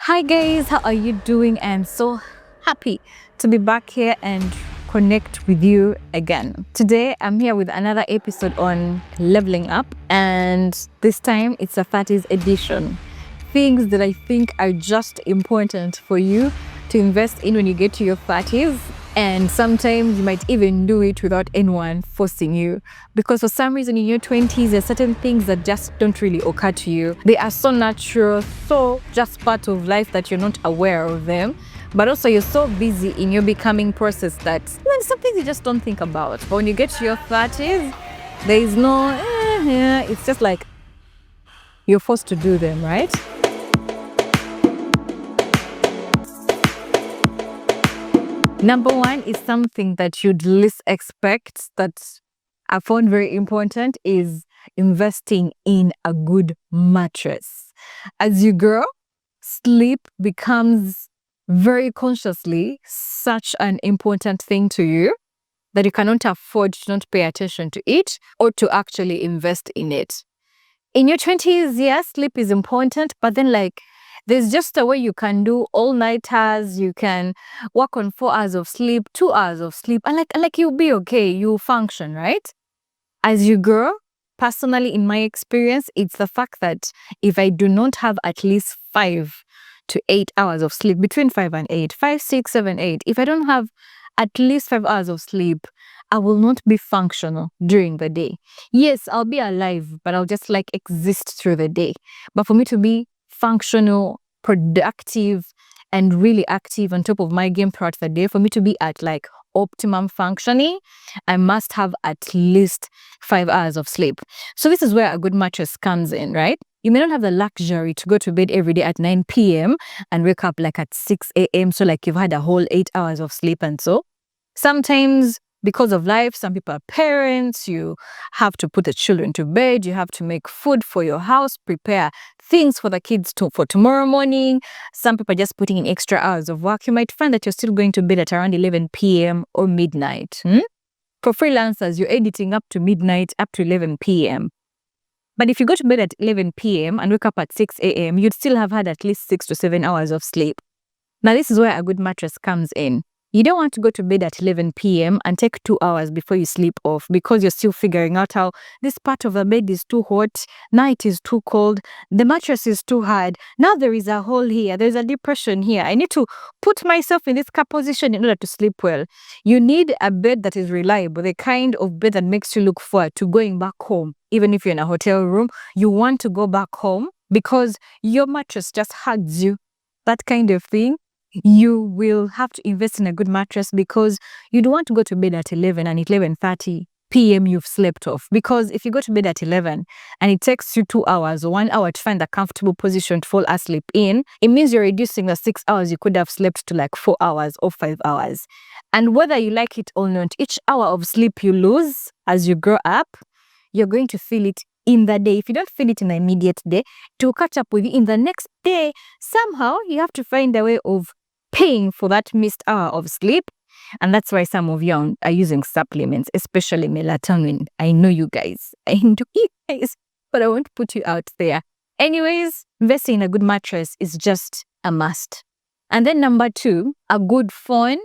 Hi guys, how are you doing? I'm so happy to be back here and connect with you again. Today I'm here with another episode on leveling up, and this time it's a 30s edition. Things that I think are just important for you to invest in when you get to your 30s. And sometimes you might even do it without anyone forcing you. Because for some reason in your 20s, there's certain things that just don't really occur to you. They are so natural, so just part of life that you're not aware of them. But also you're so busy in your becoming process that some things you just don't think about. But when you get to your 30s, there is no, it's just like you're forced to do them, right? Number one is something that you'd least expect that I found very important is investing in a good mattress. As you grow, sleep becomes very consciously such an important thing to you that you cannot afford to not pay attention to it or to actually invest in it. In your 20s, yes, sleep is important, but then there's just a way you can do all-nighters, you can work on 4 hours of sleep, 2 hours of sleep, and you'll be okay, you'll function, right? As you grow, personally, in my experience, it's the fact that if I do not have at least 5 to 8 hours of sleep, between 5 and 8, 5, 6, 7, 8, if I don't have at least 5 hours of sleep, I will not be functional during the day. Yes, I'll be alive, but I'll just exist through the day. But for me to be functional, productive, and really active on top of my game throughout the day, for me to be at optimum functioning, I must have at least 5 hours of sleep. So this is where a good mattress comes in, right? You may not have the luxury to go to bed every day at 9 p.m. and wake up at 6 a.m. So you've had a whole 8 hours of sleep. And so sometimes because of life, some people are parents, you have to put the children to bed, you have to make food for your house, prepare things for the kids for tomorrow morning. Some people are just putting in extra hours of work. You might find that you're still going to bed at around 11 p.m. or midnight. For freelancers, you're editing up to midnight, up to 11 p.m. But if you go to bed at 11 p.m. and wake up at 6 a.m., you'd still have had at least 6 to 7 hours of sleep. Now, this is where a good mattress comes in. You don't want to go to bed at 11 p.m. and take 2 hours before you sleep off because you're still figuring out how this part of the bed is too hot, now it is too cold, the mattress is too hard, now there is a hole here, there's a depression here, I need to put myself in this position in order to sleep well. You need a bed that is reliable, the kind of bed that makes you look forward to going back home. Even if you're in a hotel room, you want to go back home because your mattress just hugs you. That kind of thing. You will have to invest in a good mattress because you don't want to go to bed at 11 and at 11:30 p.m. you've slept off. Because if you go to bed at 11 and it takes you 2 hours or 1 hour to find a comfortable position to fall asleep in, it means you're reducing the 6 hours you could have slept to 4 hours or 5 hours. And whether you like it or not, each hour of sleep you lose as you grow up, you're going to feel it in the day. If you don't feel it in the immediate day, to catch up with you in the next day, somehow you have to find a way of paying for that missed hour of sleep. And that's why some of you are using supplements, especially melatonin. I know you guys, but I won't put you out there. Anyways, investing in a good mattress is just a must. And then number 2, a good phone.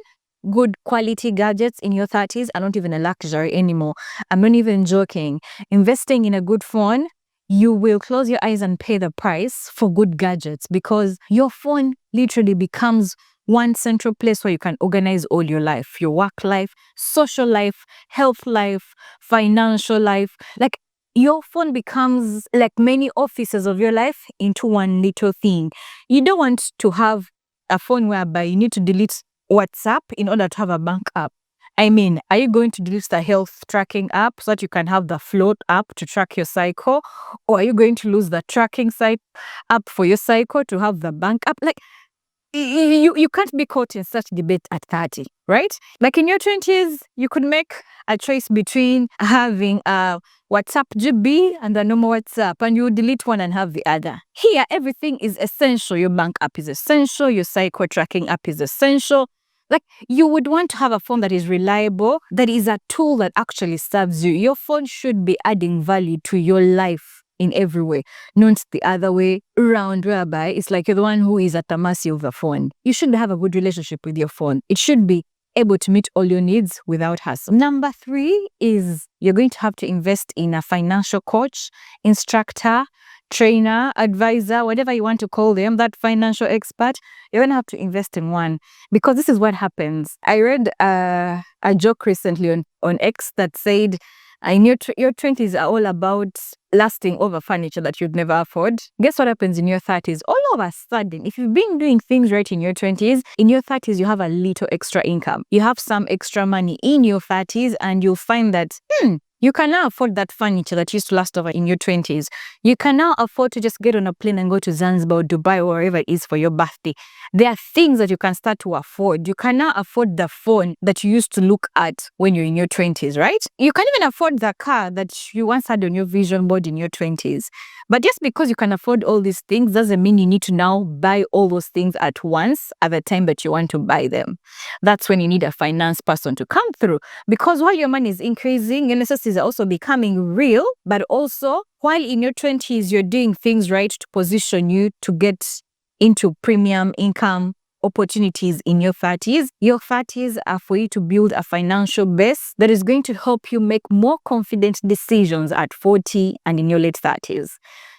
Good quality gadgets in your 30s are not even a luxury anymore. I'm not even joking. Investing in a good phone, you will close your eyes and pay the price for good gadgets because your phone literally becomes one central place where you can organize all your life, your work life, social life, health life, financial life. Your phone becomes many offices of your life into one little thing. You don't want to have a phone whereby you need to delete WhatsApp in order to have a bank app. I mean, are you going to delete the health tracking app so that you can have the float app to track your cycle? Or are you going to lose the tracking site app for your cycle to have the bank app? You can't be caught in such debate at 30, right? In your 20s, you could make a choice between having a WhatsApp GB and the normal WhatsApp, and you delete one and have the other. Here, everything is essential. Your bank app is essential. Your cycle tracking app is essential. You would want to have a phone that is reliable, that is a tool that actually serves you. Your phone should be adding value to your life, in every way, not the other way around, whereby it's like you're the one who is at the mercy of the phone. You should have a good relationship with your phone. It should be able to meet all your needs without hassle. Number 3 is you're going to have to invest in a financial coach, instructor, trainer, advisor, whatever you want to call them, that financial expert. You're going to have to invest in one, because this is what happens. I read a joke recently on X that said, in your 20s are all about lasting over furniture that you'd never afford. Guess what happens in your 30s? All of a sudden, if you've been doing things right in your 20s, in your 30s, you have a little extra income. You have some extra money in your 30s, and you'll find that, you can now afford that furniture that used to last over in your 20s. You can now afford to just get on a plane and go to Zanzibar or Dubai or wherever it is for your birthday. There are things that you can start to afford. You can now afford the phone that you used to look at when you're in your 20s, right? You can even afford the car that you once had on your vision board in your 20s. But just because you can afford all these things doesn't mean you need to now buy all those things at once at the time that you want to buy them. That's when you need a finance person to come through. Because while your money is increasing, your necessities are also becoming real, but also while in your 20s, you're doing things right to position you to get into premium income opportunities in your 30s. Your 30s are for you to build a financial base that is going to help you make more confident decisions at 40 and in your late 30s.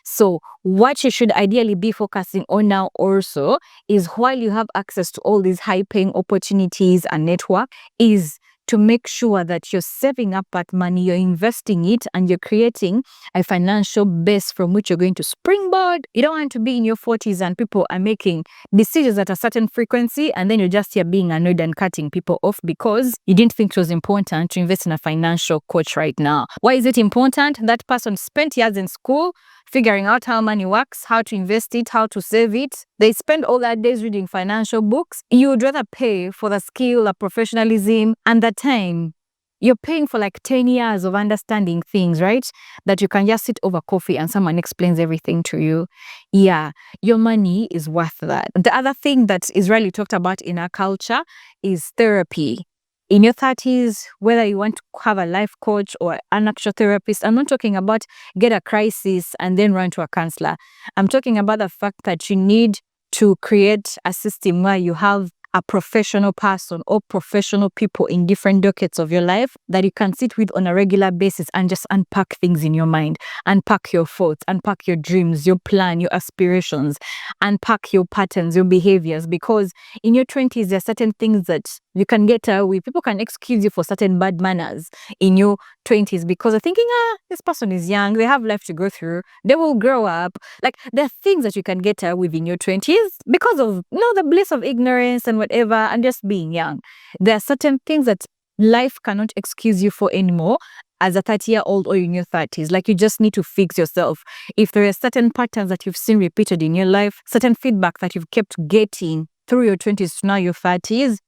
So what you should ideally be focusing on now also is, while you have access to all these high-paying opportunities and network, is to make sure that you're saving up that money, you're investing it, and you're creating a financial base from which you're going to springboard. You don't want to be in your 40s and people are making decisions at a certain frequency, and then you're just here being annoyed and cutting people off because you didn't think it was important to invest in a financial coach right now. Why is it important? That person spent years in school figuring out how money works, how to invest it, how to save it. They spend all their days reading financial books. You would rather pay for the skill, the professionalism, and the time. You're paying for like 10 years of understanding things, right? That you can just sit over coffee and someone explains everything to you. Yeah, your money is worth that. The other thing that is rarely talked about in our culture is therapy. In your 30s, whether you want to have a life coach or an actual therapist, I'm not talking about get a crisis and then run to a counselor. I'm talking about the fact that you need to create a system where you have a professional person or professional people in different dockets of your life that you can sit with on a regular basis and just unpack things in your mind, unpack your thoughts, unpack your dreams, your plan, your aspirations, unpack your patterns, your behaviors. Because in your 20s, there are certain things that you can get away. People can excuse you for certain bad manners in your 20s because they're thinking, this person is young, they have life to go through, they will grow up. Like, there are things that you can get away with in your 20s because of, the bliss of ignorance and whatever, and just being young. There are certain things that life cannot excuse you for anymore as a 30-year-old or in your 30s. Like, you just need to fix yourself. If there are certain patterns that you've seen repeated in your life, certain feedback that you've kept getting through your 20s to now your 30s,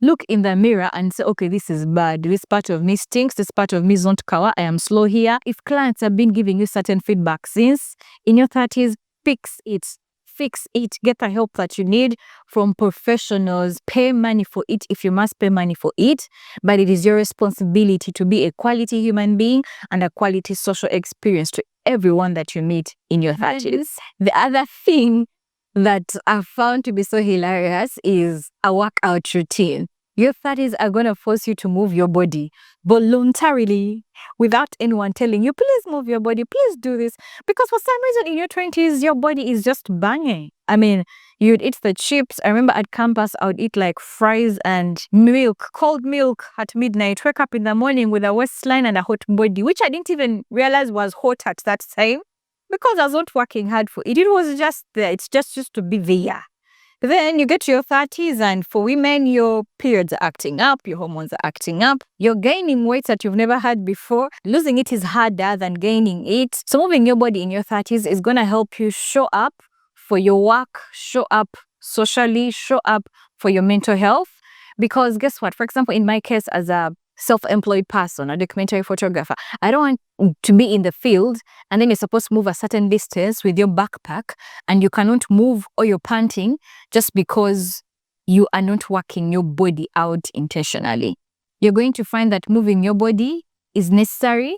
look in the mirror and say, okay, this is bad. This part of me stinks. This part of me is not kawa. I am slow here. If clients have been giving you certain feedback since in your 30s, fix it. Fix it. Get the help that you need from professionals. Pay money for it if you must pay money for it. But it is your responsibility to be a quality human being and a quality social experience to everyone that you meet in your 30s. The other thing that I've found to be so hilarious is a workout routine. Your 30s are going to force you to move your body voluntarily without anyone telling you, please move your body, please do this. Because for some reason in your 20s, your body is just banging. I mean, you'd eat the chips. I remember at campus, I would eat like fries and milk, cold milk at midnight, wake up in the morning with a waistline and a hot body, which I didn't even realize was hot at that time because I was not working hard for it. It was just there. It's just used to be there. Then you get to your 30s, and for women, your periods are acting up, your hormones are acting up, you're gaining weight that you've never had before. Losing it is harder than gaining it. So moving your body in your 30s is going to help you show up for your work, show up socially, show up for your mental health. Because guess what? For example, in my case, as a self-employed person, a documentary photographer, I don't want to be in the field and then you're supposed to move a certain distance with your backpack and you cannot move or you're panting just because you are not working your body out intentionally. You're going to find that moving your body is necessary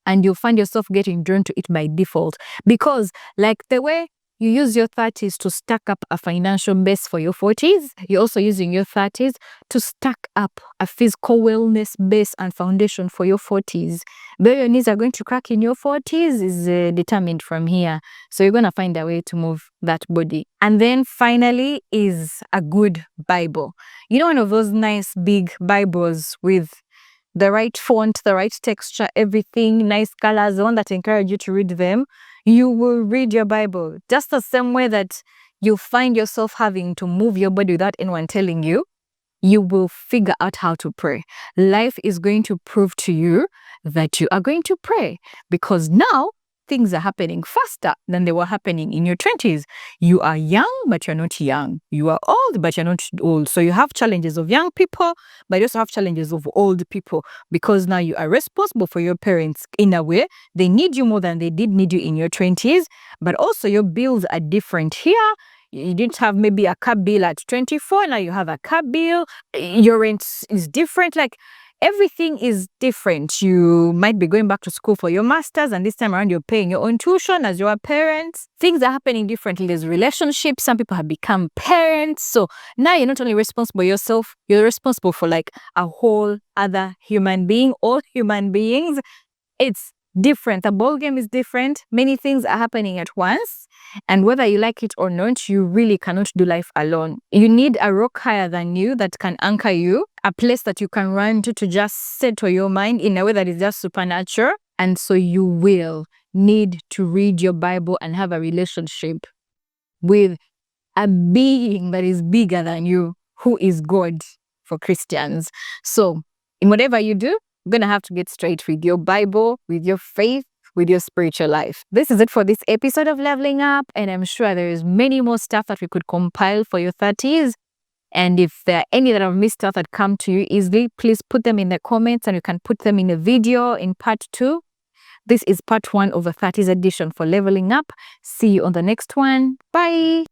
and you'll find yourself getting drawn to it by default. Because like the way you use your 30s to stack up a financial base for your 40s, you're also using your 30s to stack up a physical wellness base and foundation for your 40s. Where your knees are going to crack in your 40s is determined from here. So you're going to find a way to move that body. And then finally is a good Bible. You know, one of those nice big Bibles with the right font, the right texture, everything, nice colors, the one that encourage you to read them. You will read your Bible just the same way that you find yourself having to move your body without anyone telling you. You will figure out how to pray. Life is going to prove to you that you are going to pray, because now things are happening faster than they were happening in your 20s. You are young, but you're not young. You are old, but you're not old. So you have challenges of young people, but you also have challenges of old people, because now you are responsible for your parents in a way. They need you more than they did need you in your 20s, but also your bills are different here. You didn't have maybe a car bill at 24, now you have a car bill. Your rent is different. Like, everything is different. You might be going back to school for your master's, and this time around you're paying your own tuition as your parents. Things are happening differently. There's relationships. Some people have become parents. So now you're not only responsible for yourself, you're responsible for like a whole other human being, all human beings. It's different. The ball game is different. Many things are happening at once. And whether you like it or not, you really cannot do life alone. You need a rock higher than you that can anchor you, a place that you can run to just settle your mind in a way that is just supernatural. And so you will need to read your Bible and have a relationship with a being that is bigger than you, who is God for Christians. So in whatever you do, you're going to have to get straight with your Bible, with your faith, with your spiritual life. This is it for this episode of Leveling Up, and I'm sure there is many more stuff that we could compile for your 30s. And if there are any that I've missed out that come to you easily, please put them in the comments and you can put them in a video in part 2. This is part 1 of the 30s edition for Leveling Up. See you on the next one. Bye.